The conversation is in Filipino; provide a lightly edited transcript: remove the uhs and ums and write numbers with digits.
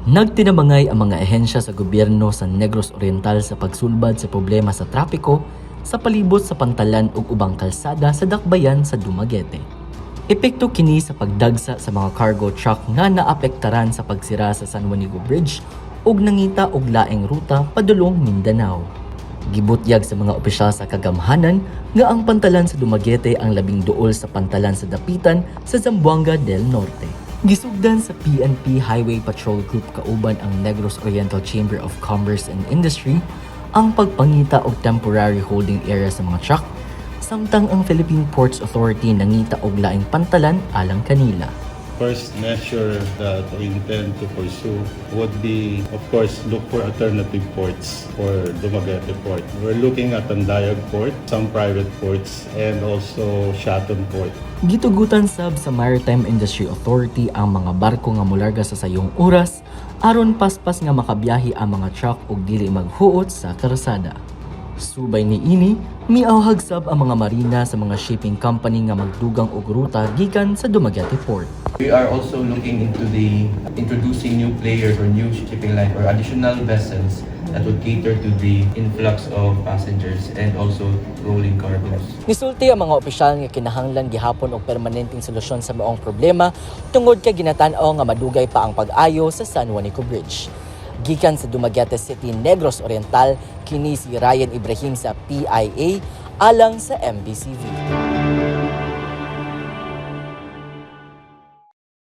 Nagtinamangay ang mga ehensya sa gobyerno sa Negros Oriental sa pagsulbad sa problema sa trapiko sa palibot sa pantalan ug ubang kalsada sa dakbayan sa Dumaguete. Epekto kini sa pagdagsa sa mga cargo truck nga naapektaran sa pagsira sa San Juanico Bridge ug nangita og laing ruta padulong Mindanao. Gibutyag sa mga opisyal sa kagamhanan nga ang pantalan sa Dumaguete ang labing duol sa pantalan sa dapitan sa Zamboanga del Norte. Gisugdan sa PNP Highway Patrol Group kauban ang Negros Oriental Chamber of Commerce and Industry ang pagpangita og temporary holding area sa mga truck, samtang ang Philippine Ports Authority nangita og laing pantalan alang kanila. First measure that we intend to pursue would be, of course, look for alternative ports for Dumaguete Port. We're looking at Andayag Port, some private ports, and also Shaton Port. Gitugutan sab sa Maritime Industry Authority ang mga barko nga molarga sa sayong oras aron paspas nga makabiyahe ang mga truck ug dili maghuot sa karsada. Subay ni ini, miawhag sab ang mga marina sa mga shipping company nga magdugang og ruta gikan sa Dumaguete Port. We are also looking into the introducing new players or new shipping line or additional vessels that would cater to the influx of passengers and also rolling cargos. Nisulti ang mga opisyal nga kinahanglan gihapon og permanenteng solusyon sa maong problema tungod kay ginatan-aw nga madugay pa ang pag-ayo sa San Juanico Bridge. Gikan sa Dumaguete City, Negros Oriental, kini si Ryan Ibrahim sa PIA alang sa MBCV.